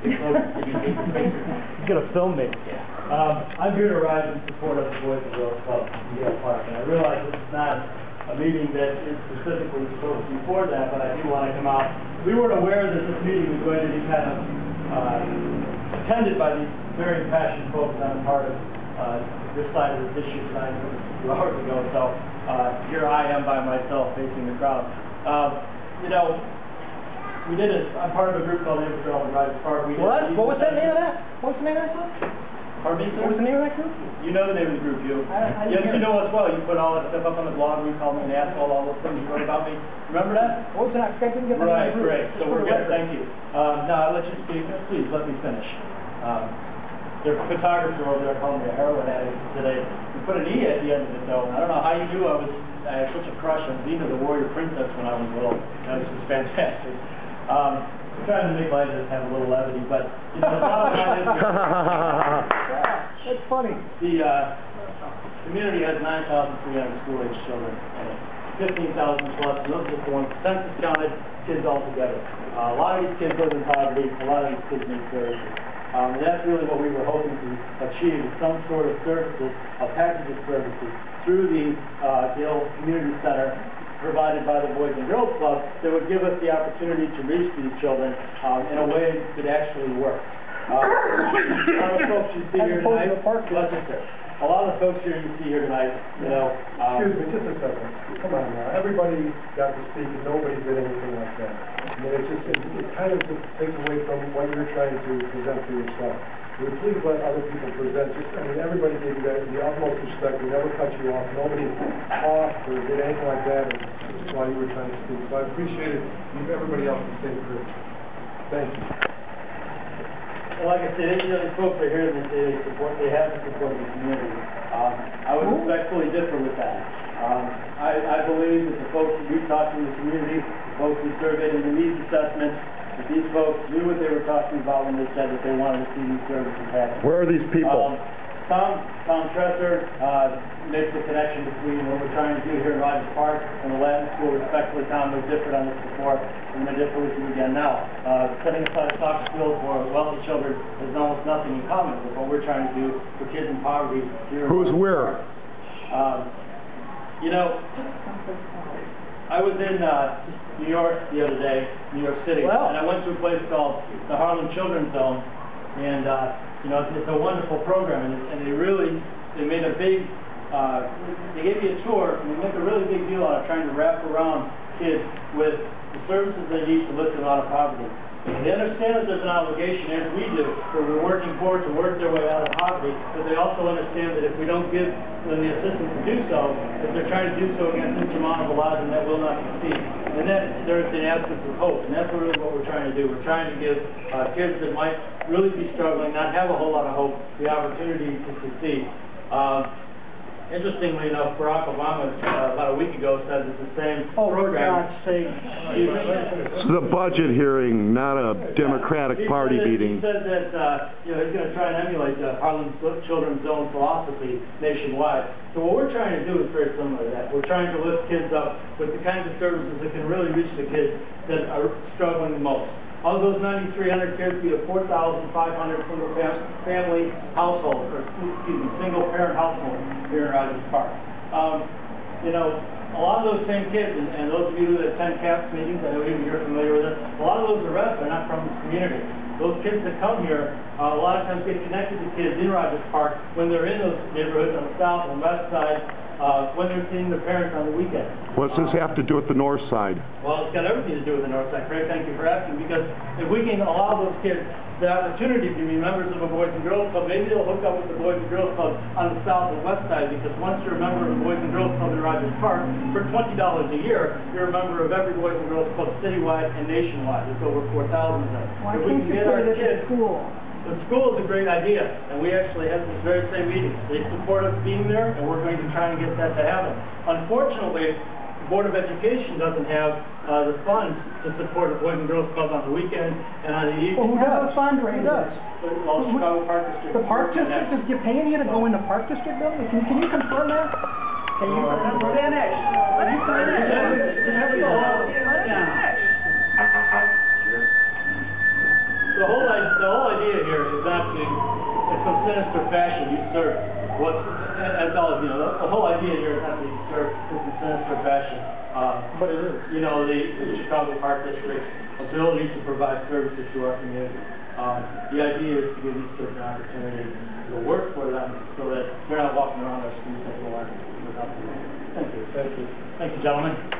He's gonna film me. I'm here to rise in support of the Boys and Girls Club in Gale Park, and I realize this is not a meeting that is specifically supposed to be for that, but I do want to come out. We weren't aware that this meeting was going to be kind of attended by these very passionate folks on the part of this side of this issue tonight, a few hours ago. So here I am by myself facing the crowd. You know, I'm part of a group called Neighbors for Help in Rise Park. What was that name of that? What was the name of that group? Pardon me, sir? What was the name of that group? You know the name of the group, you. Yes, you know us well. You put all that stuff up on the blog. You called me an asshole, all those things you wrote about me. Remember that? What was that? I didn't get that. Right, great. So we're good. Thank you. Now, I'll let you speak. Please, let me finish. Their photographer over there called me a heroin addict today. You put an E at the end of it, though. I don't know how you knew I had such a crush on Xena, the warrior princess, when I was little. That was just fantastic. I'm trying to make light of this, have a little levity, but you know, the bottom line is that's funny. The community has 9,300 school-age children in it, 15,000 plus, and those are just the ones census counted kids altogether. A lot of these kids live in poverty, a lot of these kids need services. And that's really what we were hoping to achieve, some sort of services, a package of services through the Gale Community Center provided by the Boys and Girls Club that would give us the opportunity to reach these children in a way that actually works. A lot of folks you see here tonight, a lot of the folks here you see here tonight, you know. Excuse me, just a second. Come on now. Everybody got to speak and nobody did anything like that. I mean, it kind of just takes away from what you're trying to present for yourself. Would you please let other people present? Everybody gave you the utmost respect. We never cut you off. Nobody talked or did anything like that while you were trying to speak. So I appreciate it. Leave everybody else the same group. Thank you. Well, like I said, you know, these folks are here and they have to support the community. I would respectfully differ with that. I believe that the folks that we talked to in the community, the folks we surveyed in the needs assessment, that these folks knew what they were talking about when they said that they wanted to see these services happen. Where are these people? Tom Tresser makes the connection between what we're trying to do here in Rogers Park and the Latin School. Respectfully, Tom, we've differed on this before. I'm going to differ with you again now. Setting aside a soccer field for wealthy children has almost nothing in common with what we're trying to do for kids in poverty here. Who's where? You know, I was in New York the other day, New York City, and I went to a place called the Harlem Children's Zone, and you know, it's a wonderful program, and they made a big, they gave me a tour, and they make a really big deal out of trying to wrap around kids with the services they need to lift them out of poverty. They understand that there's an obligation, as we do, where we're working forward to work their way out of poverty, but they also understand that if we don't give them the assistance to do so, that they're trying to do so against insurmountable odds, and that will not succeed. And then there's the absence of hope, and that's really what we're trying to do. We're trying to give kids that might really be struggling, not have a whole lot of hope, the opportunity to succeed. Interestingly enough, Barack Obama about a week ago said that the same program. This is a budget hearing, not a Democratic Party meeting. He said that you know, he's going to try and emulate the Harlem Children's Zone philosophy nationwide. So what we're trying to do is very similar to that. We're trying to lift kids up with the kinds of services that can really reach the kids that are struggling the most. Of those 9,300 kids, we have 4,500 single-family households, or excuse me, single-parent households here in Rogers Park. You know, a lot of those same kids, and those of you that attend CAPS meetings, I know you're familiar with it, a lot of those arrests are not from this community. Those kids that come here, a lot of times get connected to kids in Rogers Park when they're in those neighborhoods on the south and west side, when they're seeing their parents on the weekend. What does this have to do with the north side? Well, it's got everything to do with the north side, Craig. Thank you for asking, because if we can allow those kids the opportunity to be members of a Boys and Girls Club, maybe they'll hook up with the Boys and Girls Club on the south and west side, because once you're a member of the Boys and Girls Club in Rogers Park, for $20 a year, you're a member of every Boys and Girls Club citywide and nationwide. There's over 4,000 of them. Why can't you put it at the school? The school is a great idea, and we actually had this very same meeting. They support us being there, and we're going to try and get that to happen. Unfortunately, the Board of Education doesn't have the funds to support the Boys and Girls Club on the weekend and on the evening. Well, who does? Who does? Well, Chicago Park District. The Park District is paying you to go in the Park District building? Can you confirm that? Can you finish? The whole idea. the whole idea here is not to, in some sinister fashion, usurp what, as all, the whole idea here is not to usurp in some sinister fashion, But it is. the Chicago Park District's ability to provide services to our community. The idea is to give these kids an opportunity to work for them so that they're not walking around our streets like a lot without them. Thank you. Thank you. Thank you, gentlemen.